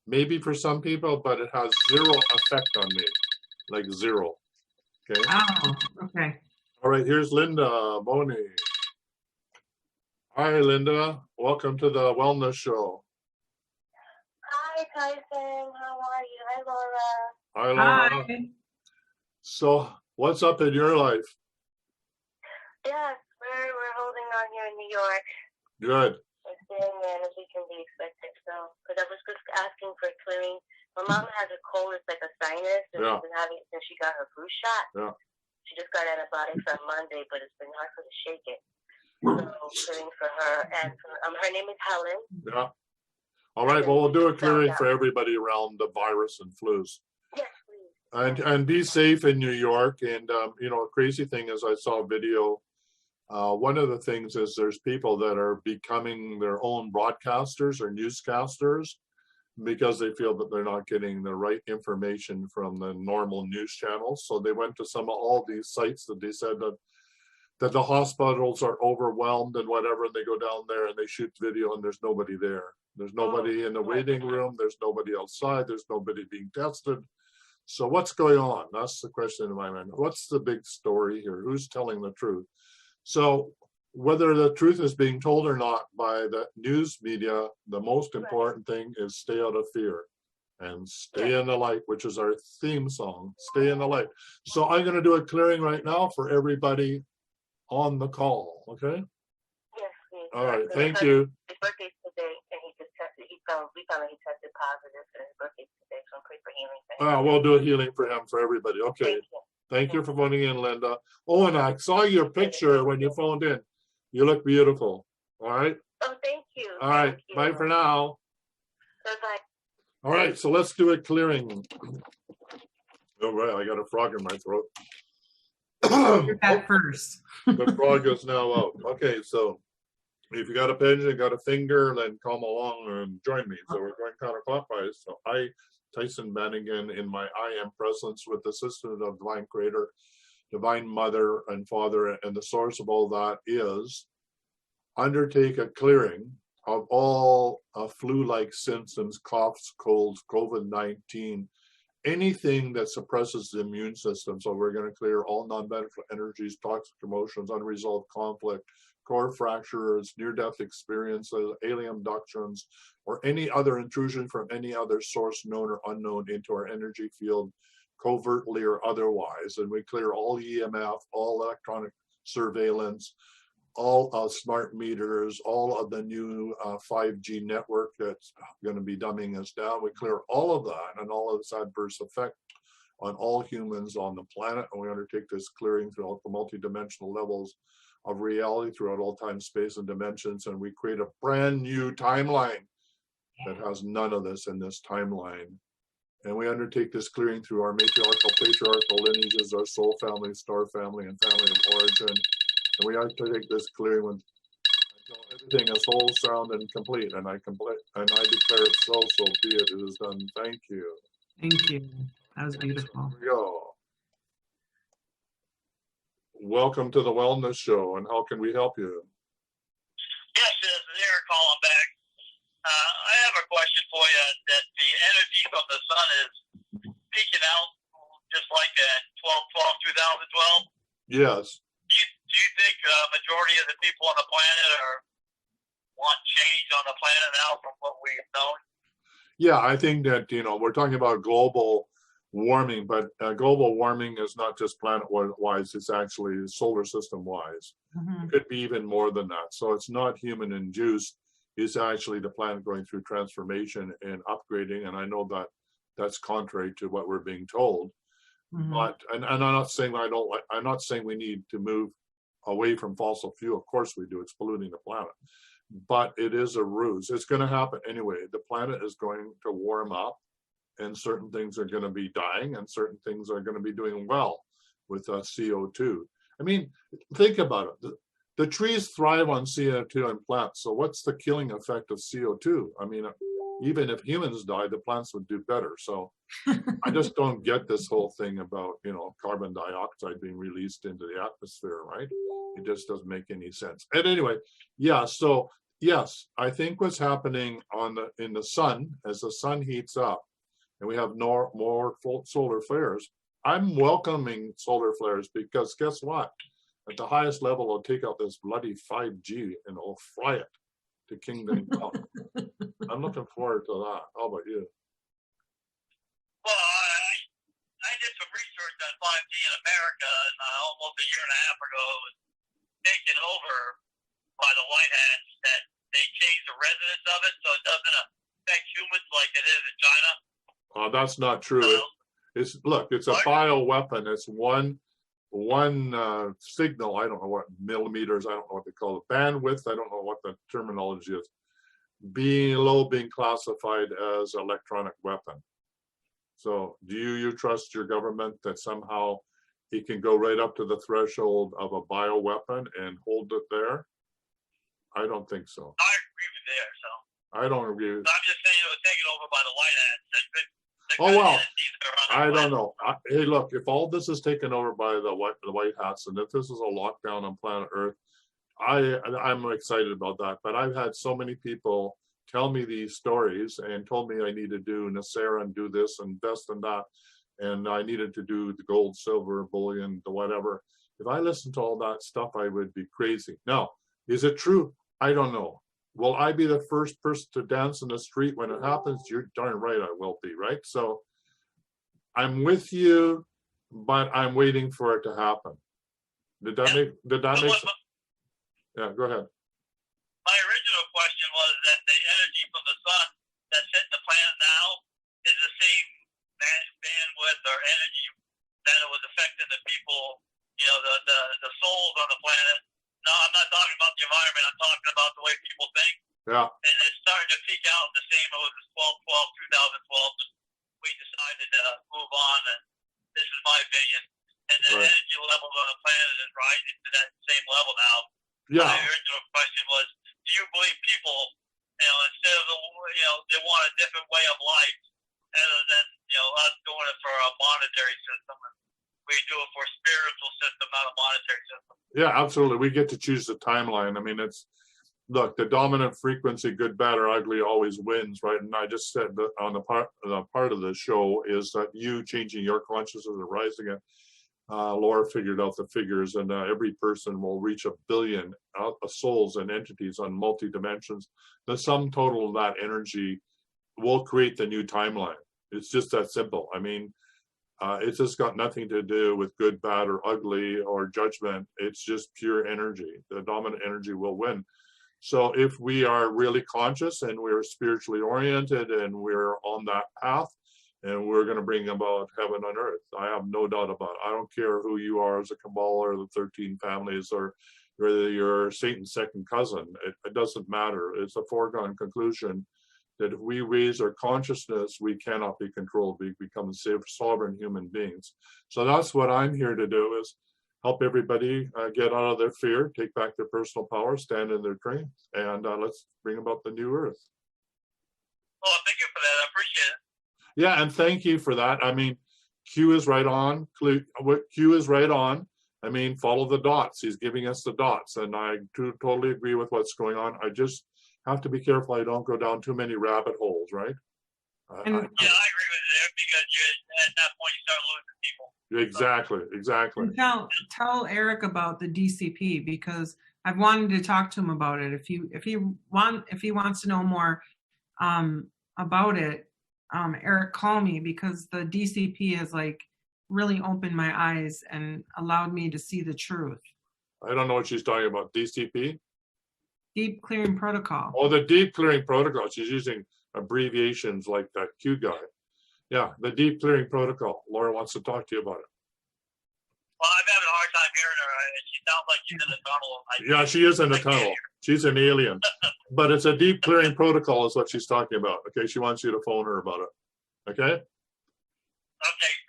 maybe for some people, but it has zero effect on me, like zero. Okay. Oh, okay. All right. Here's Linda Boney. Hi, Linda. Welcome to the Wellness Show. Hi, Tyson. How are you? Hi, Laura. Hi, Laura. Hi. So, what's up in your life? Yes, we're holding on here in New York. Good. We're staying in as we can be expected. So, because I was just asking for clearing. My mom has a cold. It's like a sinus, and she's been having it since she got her flu shot. Yeah. She just got antibiotics on Monday, but it's been hard for her to shake it. So, clearing for her, and her name is Helen. Yeah. All right. Well, we'll do a clearing for everybody around the virus and flus. Yes, please. And be safe in New York. And a crazy thing is, I saw a video. One of the things is there's people that are becoming their own broadcasters or newscasters because they feel that they're not getting the right information from the normal news channels. So they went to all these sites that they said that the hospitals are overwhelmed and whatever, and they go down there and they shoot video and there's nobody there. There's nobody in the waiting room. There's nobody outside. There's nobody being tested. So what's going on? That's the question in my mind. What's the big story here? Who's telling the truth? So whether the truth is being told or not by the news media, the most important thing is stay out of fear and stay in the light, which is our theme song, stay in the light. So I'm going to do a clearing right now for everybody on the call, okay? Yes, please. All right, thank you. His birthday's today, and he just tested. We found out he tested positive, and his birthday's today, so I'm praying for healing for him. We'll do a healing for him, for everybody. Okay. Thank you for phoning in, Linda. Oh, and I saw your picture when you phoned in. You look beautiful. All right. Oh, thank you. All right. Bye for now. Bye-bye. All right. So let's do a clearing. All right. I got a frog in my throat. You're back first. The frog is now out. Okay. So if you got a pen, you got a finger, then come along and join me. So we're going counterclockwise. So Tyhson Banighen, in my I am presence with the assistance of Divine Creator, Divine Mother and Father, and the source of all that is, undertake a clearing of all flu-like symptoms, coughs, colds, COVID-19, anything that suppresses the immune system. So we're going to clear all non-beneficial energies, toxic emotions, unresolved conflict, core fractures, near-death experiences, alien abductions, or any other intrusion from any other source, known or unknown, into our energy field, covertly or otherwise. And we clear all EMF, all electronic surveillance, all smart meters, all of the new 5G network that's going to be dumbing us down. We clear all of that and all of its adverse effect on all humans on the planet. And we undertake this clearing throughout the multidimensional levels of reality, throughout all time, space, and dimensions. And we create a brand new timeline that has none of this in this timeline. And we undertake this clearing through our matriarchal, patriarchal lineages, our soul family, star family, and family of origin. And we undertake this clearing until everything is whole, sound, and complete. And I declare it so be it. It is done. Thank you. Thank you. That was beautiful. Here we go. Welcome to the Wellness Show, and how can we help you? Yes, this is Eric calling back. I have a question for you. That the energy from the sun is peaking out just like at 12/12/2012. Yes. Do you think majority of the people on the planet want change on the planet now from what we've known? Yeah, I think that, we're talking about global warming, but global warming is not just planet-wise, it's actually solar system-wise. Mm-hmm. It could be even more than that. So it's not human-induced. It's actually the planet going through transformation and upgrading, and I know that that's contrary to what we're being told. Mm-hmm. But and I'm not saying I'm not saying we need to move away from fossil fuel. Of course we do. It's polluting the planet. But it is a ruse. It's going to happen anyway. The planet is going to warm up, and certain things are going to be dying, and certain things are going to be doing well with CO2. I mean, think about it. The trees thrive on CO2 and plants. So what's the killing effect of CO2? I mean, even if humans die, the plants would do better. So I just don't get this whole thing about, carbon dioxide being released into the atmosphere, right? It just doesn't make any sense. And anyway, yeah, so yes, I think what's happening in the sun, as the sun heats up and we have more solar flares, I'm welcoming solar flares, because guess what? At the highest level, I'll take out this bloody 5G and I'll fry it to kingdom come. I'm looking forward to that. How about you? Well, I did some research on 5G in America, and almost a year and a half ago, it was taken over by the White Hats, that they changed the resonance of it so it doesn't affect humans like it is in China. That's not true. It's a bioweapon. It's one signal. I don't know what millimeters. I don't know what they call it. Bandwidth. I don't know what the terminology is. Being classified as electronic weapon. So do you trust your government that somehow it can go right up to the threshold of a bioweapon and hold it there? I don't think so. I agree with there. So I don't agree. I'm just saying it was taken over by the White Hats. Oh, well, I don't know. Hey, look, if all this is taken over by the White Hats, and if this is a lockdown on planet Earth, I'm excited about that. But I've had so many people tell me these stories and told me I need to do Nasera and do this and best and that. and I needed to do the gold, silver, bullion, the whatever. If I listened to all that stuff, I would be crazy. Now, is it true? I don't know. Will I be the first person to dance in the street when it happens? You're darn right I will be, right? So I'm with you, but I'm waiting for it to happen. Did that make sense? Yeah, go ahead. My original question was that the energy from the sun that's hitting the planet now is the same bandwidth or energy that it was affecting the people, the souls on the planet. No, I'm not talking about the environment. I'm talking about the way people think. Yeah. And it's starting to peak out the same. It was 2012. We decided to move on, and this is my opinion. And the energy level on the planet is rising to that same level now. Yeah. My original question was, do you believe people, instead of they want a different way of life, other than us doing it for a monetary system? We do it for a spiritual system, not a monetary system. Yeah, absolutely. We get to choose the timeline. I mean, look, the dominant frequency, good, bad, or ugly, always wins, right? And I just said that on the part of the show is that you changing your consciousness and rising it. Laura figured out the figures, and every person will reach 1 billion souls and entities on multi-dimensions. The sum total of that energy will create the new timeline. It's just that simple. I mean, it's just got nothing to do with good, bad, or ugly, or judgment. It's just pure energy. The dominant energy will win. So if we are really conscious and we're spiritually oriented and we're on that path, and we're going to bring about heaven on earth, I have no doubt about it. I don't care who you are as a Kabbalah or the 13 families, or whether you're Satan's second cousin. It doesn't matter. It's a foregone conclusion that if we raise our consciousness, we cannot be controlled. We become sovereign human beings. So that's what I'm here to do, is help everybody get out of their fear, take back their personal power, stand in their strength, and let's bring about the new earth. Well, thank you for that. I appreciate it. Yeah, and thank you for that. I mean, Q is right on. Q is right on. I mean, follow the dots. He's giving us the dots, and I totally agree with what's going on. I just have to be careful I don't go down too many rabbit holes, right? I agree with you, because at that point you start losing people. Exactly. And tell Eric about the DCP, because I've wanted to talk to him about it. If he wants to know more about it, Eric, call me, because the DCP has really opened my eyes and allowed me to see the truth. I don't know what she's talking about. DCP? Deep Clearing Protocol. Oh, the Deep Clearing Protocol. She's using abbreviations like that Q guy. Yeah, the Deep Clearing Protocol. Laura wants to talk to you about it. Well, I'm having a hard time hearing her. She sounds like she's in a tunnel. Yeah, she is in a tunnel. She's an alien. But it's a Deep Clearing Protocol is what she's talking about. Okay, she wants you to phone her about it. Okay? Okay,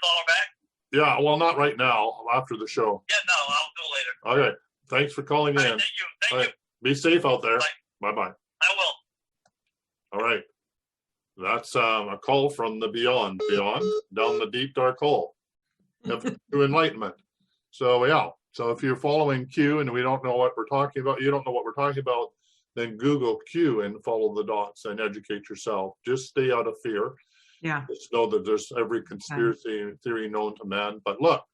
call her back? Yeah, well, not right now. After the show. Yeah, no, I'll do it later. Okay, thanks for calling in. Thank you. Thank you. Be safe out there. Bye. Bye-bye. I will. All right. That's a call from the beyond, down the deep, dark hole to enlightenment. So, yeah. So if you're following Q and we don't know what we're talking about, you don't know what we're talking about, then Google Q and follow the dots and educate yourself. Just stay out of fear. Yeah. Just know that there's every conspiracy theory known to man. But look,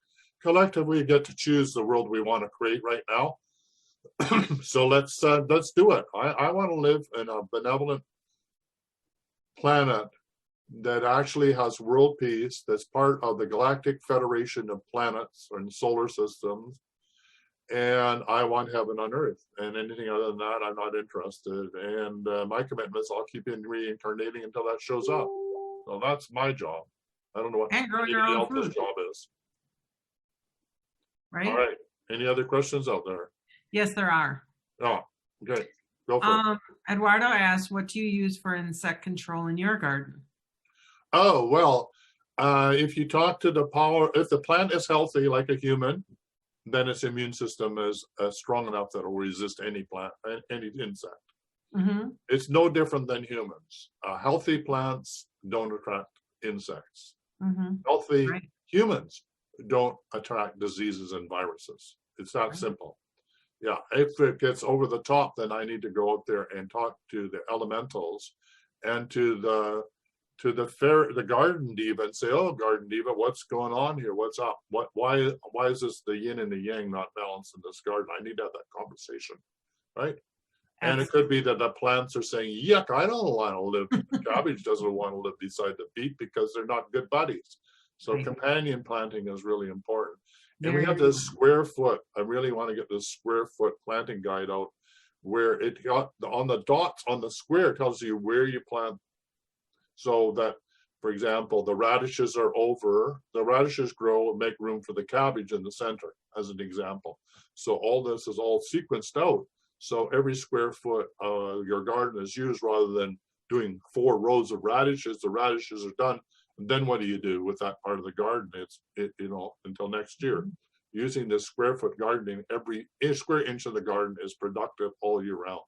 collectively, we get to choose the world we want to create right now. So let's do it. I want to live in a benevolent planet that actually has world peace, that's part of the Galactic Federation of Planets and solar systems, and I want heaven on earth. And anything other than that, I'm not interested. And my commitment is I'll keep reincarnating until that shows up. So that's my job. I don't know what anybody else's job is. Right. All right. Any other questions out there? Yes, there are. Oh, okay. Go for it. Eduardo asked, what do you use for insect control in your garden? Oh, well, if you talk to the power, if the plant is healthy like a human, then its immune system is strong enough that it will resist any plant, any insect. Mm-hmm. It's no different than humans. Healthy plants don't attract insects. Mm-hmm. Healthy humans don't attract diseases and viruses. It's that simple. Yeah, if it gets over the top, then I need to go out there and talk to the elementals and to the to the garden diva and say, "Oh, garden diva, what's going on here? What's up? Why is this the yin and the yang not balanced in this garden? I need to have that conversation," right? And it could be that the plants are saying, "Yuck, I don't want to live. Cabbage doesn't want to live beside the beet because they're not good buddies." So companion planting is really important. And we have this square foot. I really want to get this square foot planting guide out, where it got on the dots on the square tells you where you plant. So that, for example, the radishes are over, the radishes grow and make room for the cabbage in the center, as an example. So all this is all sequenced out. So every square foot your garden is used, rather than doing 4 rows of radishes. The radishes are done. And then what do you do with that part of the garden? Until next year. Using this square foot gardening, every square inch of the garden is productive all year round.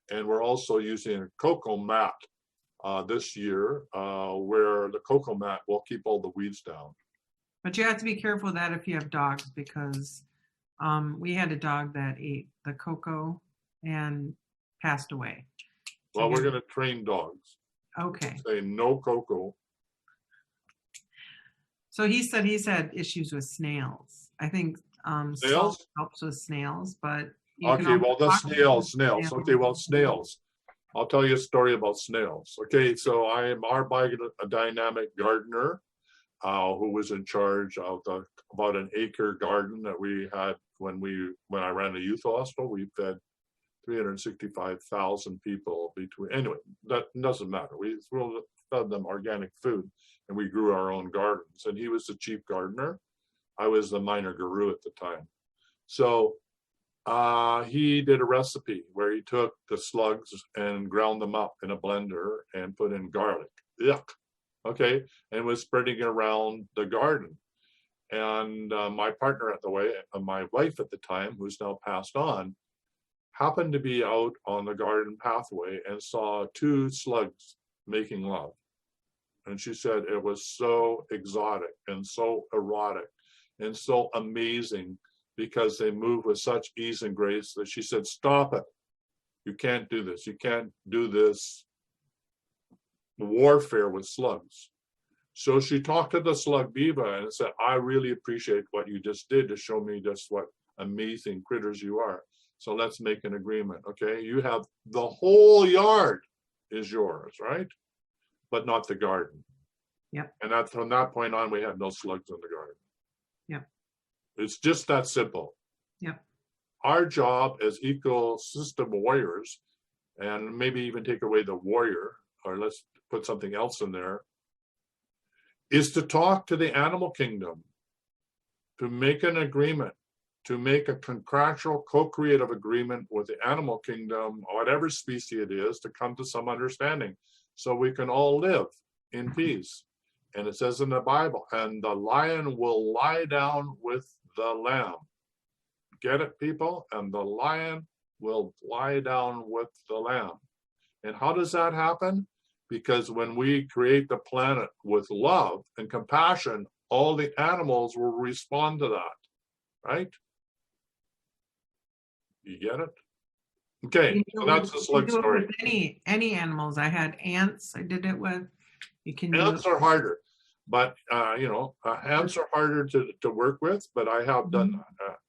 And we're also using a cocoa mat this year, where the cocoa mat will keep all the weeds down. But you have to be careful of that if you have dogs, because we had a dog that ate the cocoa and passed away. Well, we're going to train dogs. Okay. Say no cocoa. So he said he's had issues with snails. I think salt helps with snails, but okay, well, the snails. Okay, well, snails. I'll tell you a story about snails. Okay, so I am our biodynamic gardener who was in charge of about an acre garden that we had when I ran a youth hostel. We fed 365,000 people anyway, that doesn't matter. We fed them organic food, and we grew our own gardens. And he was the chief gardener. I was the minor guru at the time. So he did a recipe where he took the slugs and ground them up in a blender and put in garlic. Yuck. Okay, and was spreading it around the garden. And my partner my wife at the time, who's now passed on, happened to be out on the garden pathway and saw 2 slugs making love. And she said it was so exotic and so erotic and so amazing, because they move with such ease and grace, that she said, "Stop it. You can't do this. You can't do this warfare with slugs." So she talked to the slug diva and said, "I really appreciate what you just did to show me just what amazing critters you are. So let's make an agreement, okay? You have the whole yard is yours, right? But not the garden." Yep. And from that point on, we had no slugs in the garden. Yep. It's just that simple. Yep. Our job as ecosystem warriors, and maybe even take away the warrior, or let's put something else in there, is to talk to the animal kingdom, to make an agreement, to make a contractual co-creative agreement with the animal kingdom, whatever species it is, to come to some understanding so we can all live in peace. And it says in the Bible, "And the lion will lie down with the lamb." Get it, people? And the lion will lie down with the lamb. And how does that happen? Because when we create the planet with love and compassion, all the animals will respond to that, right? You get it? Okay, so that's the slug story. With any animals. I had ants. I did it with. You can. Ants are harder, but ants are harder to work with. But I have done that.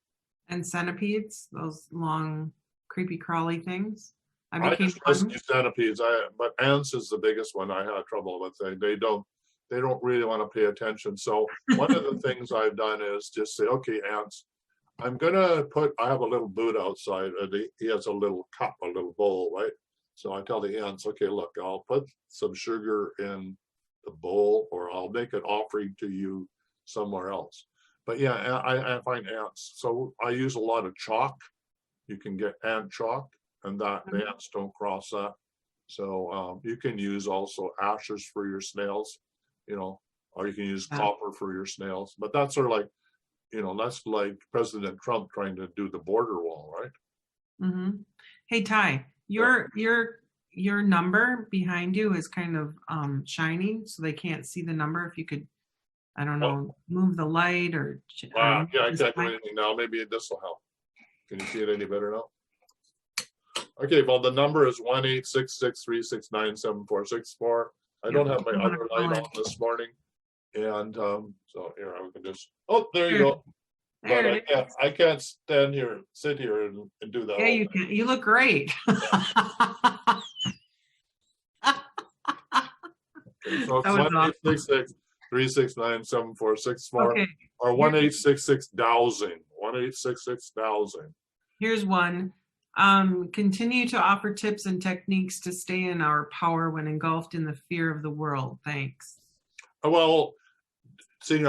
And centipedes, those long, creepy, crawly things. I just rescue centipedes. But ants is the biggest one I had trouble with. They don't really want to pay attention. So one of the things I've done is just say, "Okay, ants, I have a little boot outside. He has a little cup, a little bowl, right? So I tell the ants, okay, look, I'll put some sugar in the bowl, or I'll make an offering to you somewhere else." But yeah, I find ants. So I use a lot of chalk. You can get ant chalk, and the ants don't cross that. So you can use also ashes for your snails, or you can use copper for your snails. But that's sort of like, that's like President Trump trying to do the border wall, right? Mm-hmm. Hey, Ty, your number behind you is kind of shining, so they can't see the number. If you could, I don't know, move the light or. Yeah, I can't do anything now. Maybe this will help. Can you see it any better now? Okay, well, the number is 1-866-369-7464. I don't have my I'm gonna other fill light in. on this morning. And so here I can just, oh, there you There- go. But There it is. I can't sit here and do that. Yeah, all you day. can. You look great. Okay, so it's That was awesome. 1-866-369-7464 Okay, or 1-866-dowsing. 1-866-dowsing. here's one. Continue to offer tips and techniques to stay in our power when engulfed in the fear of the world. Thanks. Well, seeing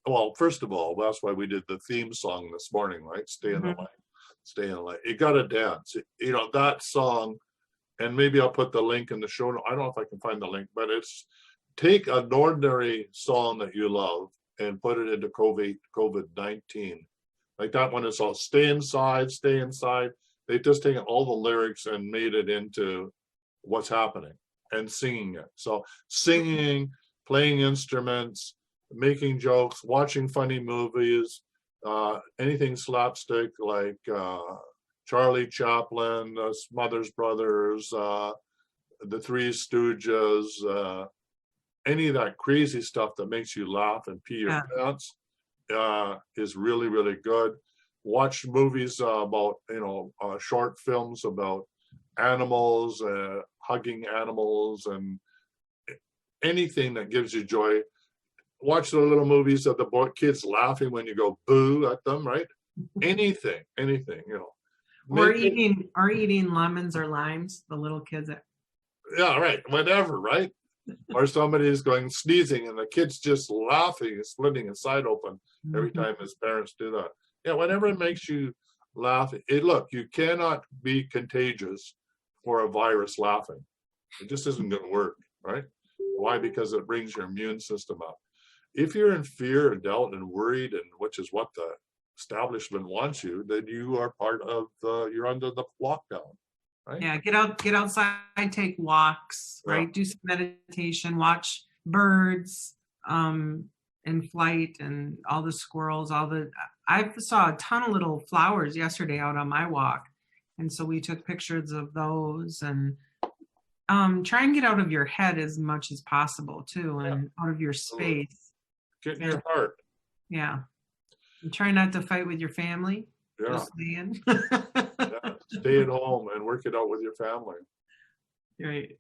well, first of all, that's why we did the theme song this morning, right? Stay in the light. Stay in the light. You got to dance. You know, that song, and maybe I'll put the link in the show notes. I don't know if I can find the link, but it's take an ordinary song that you love and put it into COVID-19. Like that one is all stay inside, stay inside. They just taken all the lyrics and made it into what's happening and singing it. So singing, playing instruments, making jokes, watching funny movies, anything slapstick like Charlie Chaplin, Smothers Brothers, the Three Stooges, any of that crazy stuff that makes you laugh and pee your pants is really, really good. Watch movies about, short films about animals, hugging animals, and anything that gives you joy. Watch the little movies of the kids laughing when you go boo at them, right? Anything, Or eating lemons or limes, the little kids. Yeah, right. Whatever, right? Or somebody's going sneezing and the kid's just laughing and splitting his side open every time his parents do that. Yeah, whatever makes you laugh. Look, you cannot be contagious for a virus laughing. It just isn't going to work, right? Why? Because it brings your immune system up. If you're in fear and doubt and worried, and which is what the establishment wants you, then you are part of you're under the lockdown, right? Yeah, get outside, take walks, right? Do some meditation, watch birds in flight and all the squirrels, I saw a ton of little flowers yesterday out on my walk. And so we took pictures of those and try and get out of your head as much as possible too, and out of your space. Get in your heart. Yeah. And try not to fight with your family. Yeah. Just stay in. Stay at home and work it out with your family. Right.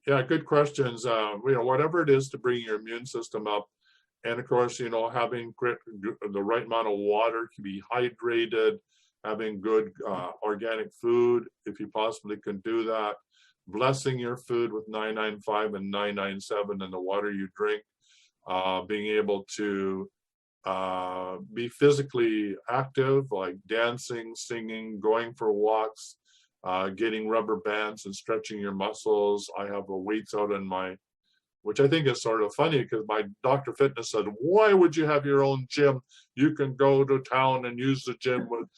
Yeah, good questions. Whatever it is to bring your immune system up. And of course, having the right amount of water, to be hydrated, having good organic food, if you possibly can do that, blessing your food with 995 and 997 and the water you drink, being able to be physically active, like dancing, singing, going for walks, getting rubber bands and stretching your muscles. I have weights out in which I think is sort of funny because my Dr. Fitness said, why would you have your own gym? You can go to town and use the gym with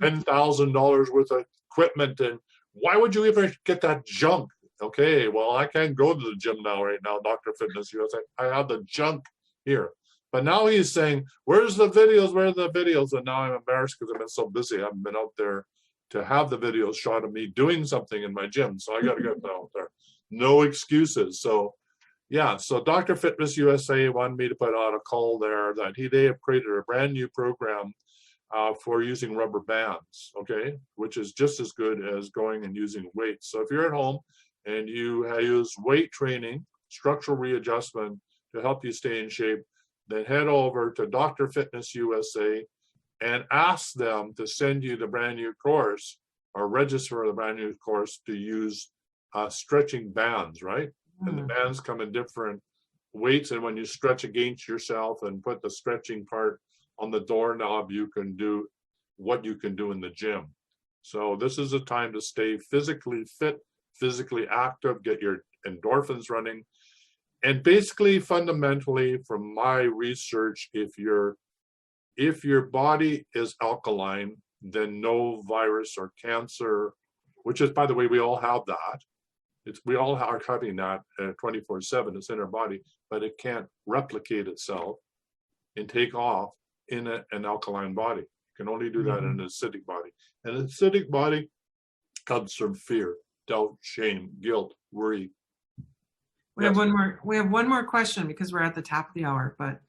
$10,000 worth of equipment. And why would you ever get that junk? Okay, well, I can't go to the gym right now, Dr. Fitness USA. I have the junk here. But now he's saying, where's the videos? Where are the videos? And now I'm embarrassed because I've been so busy. I haven't been out there to have the videos shot of me doing something in my gym. So I got to get out there. No excuses. So Dr. Fitness USA wanted me to put out a call there that they have created a brand new program for using rubber bands, okay, which is just as good as going and using weights. So if you're at home and you use weight training, structural readjustment to help you stay in shape, then head over to Dr. Fitness USA and ask them to send you the brand new course or register for the brand new course to use stretching bands, right? And the bands come in different weights, and when you stretch against yourself and put the stretching part on the doorknob, you can do what you can do in the gym. So this is a time to stay physically fit, physically active, get your endorphins running. And basically, fundamentally, from my research, if your body is alkaline, then no virus or cancer, which is, by the way, we all have that. We all are having that 24/7. It's in our body, but it can't replicate itself and take off in an alkaline body. You can only do that in an acidic body. And an acidic body comes from fear, doubt, shame, guilt, worry, We have one more question because we're at the top of the hour. But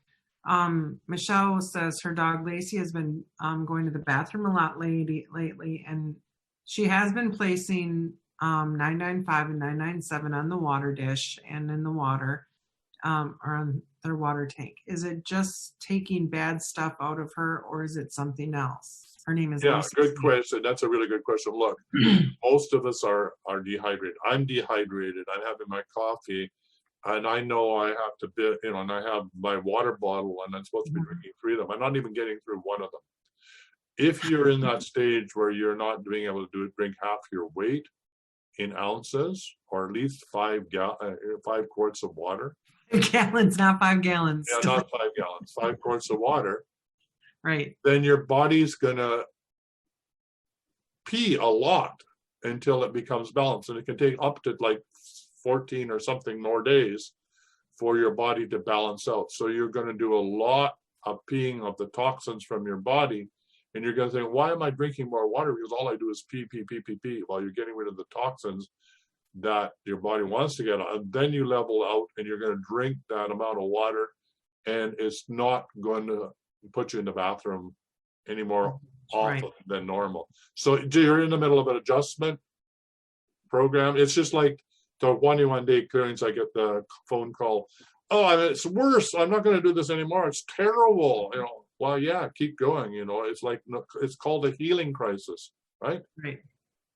Michelle says her dog Lacey has been going to the bathroom a lot lately, and she has been placing 995 and 997 on the water dish and in the water, or on their water tank. Is it just taking bad stuff out of her, or is it something else? Her name is Lacey. Good question. That's a really good question. Look, most of us are dehydrated. I'm dehydrated. I'm having my coffee, and I know I have to and I have my water bottle, and I'm supposed to be drinking 3 of them. I'm not even getting through 1 of them. If you're in that stage where you're not being able to drink half your weight in ounces, or at least 5 quarts of water. Gallons, not 5 gallons. Yeah, not 5 gallons, 5 quarts of water. Right. Then your body's gonna pee a lot until it becomes balanced, and it can take up to like 14 or something more days for your body to balance out. So you're going to do a lot of peeing of the toxins from your body, and you're going to think, why am I drinking more water? Because all I do is pee while you're getting rid of the toxins that your body wants to get out. And then you level out, and you're going to drink that amount of water, and it's not going to put you in the bathroom any more often than normal. So you're in the middle of an adjustment program. It's just like the 21 day clearance. I get the phone call, it's worse, I'm not going to do this anymore, it's terrible. Well, yeah, keep going. It's like, it's called a healing crisis, right?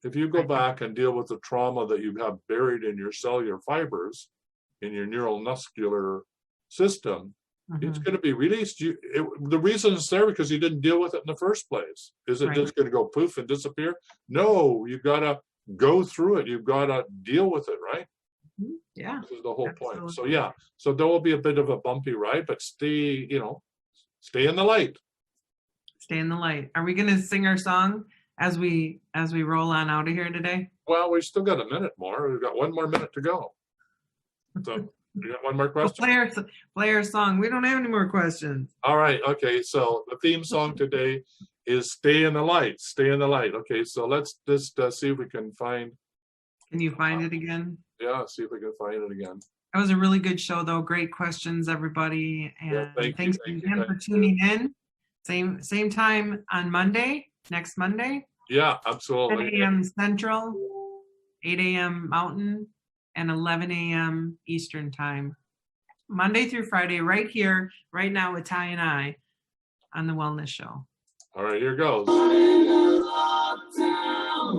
If you go back and deal with the trauma that you have buried in your cellular fibers, in your neural muscular system, it's going to be released. The reason it's there because you didn't deal with it in the first place. Is it just going to go poof and disappear? No, you've got to go through it. You've got to deal with it, right? Yeah. This is the whole point. So yeah, so there will be a bit of a bumpy ride, but stay in the light. Stay in the light. Are we going to sing our song as we roll on out of here today? Well, we still got a minute more. We've got 1 more minute to go. So. You got 1 more question? Play our song. We don't have any more questions. All right. Okay. So the theme song today is "Stay in the Light." Stay in the light. Okay. So let's just see if we can find. Can you find it again? Yeah. See if we can find it again. That was a really good show, though. Great questions, everybody. And thanks again for tuning in. Same time on Monday. Next Monday. Yeah. Absolutely. 10 a.m. Central, 8 a.m. Mountain, and 11 a.m. Eastern time, Monday through Friday, right here, right now with Ty and I on the Wellness Show. All right, here goes.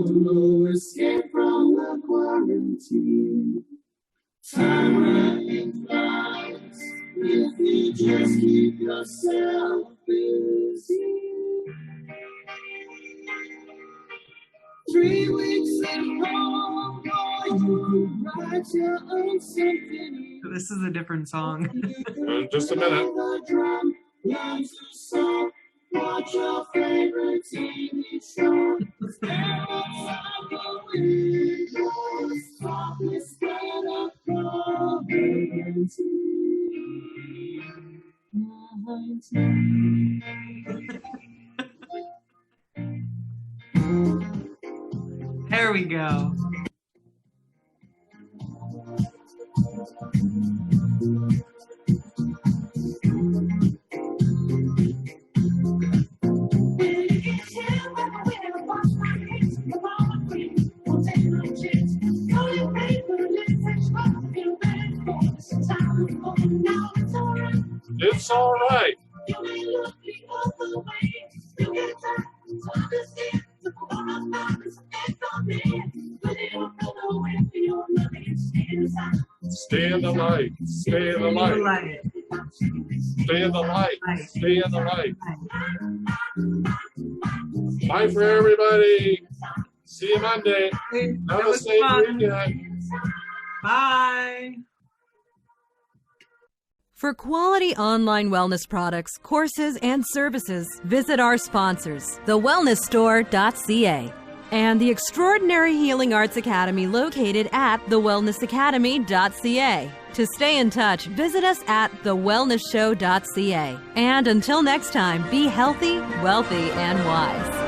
No escape from the quarantine. Time running flies if you just keep yourself busy. 3 weeks at home, or you write your own symphony. This is a different song. Just a minute. Learn to sew, watch your favorite TV show. Stare outside the windows, softly spread up COVID-19. There we go. It's all right. Stay in the light. Stay in the light. Stay in the light. Stay in the light. Bye for everybody. See you Monday. Have a safe weekend. Bye. For quality online wellness products, courses, and services, visit our sponsors, thewellnessstore.ca and the Extraordinary Healing Arts Academy located at thewellnessacademy.ca. To stay in touch, visit us at thewellnessshow.ca. And until next time, be healthy, wealthy, and wise.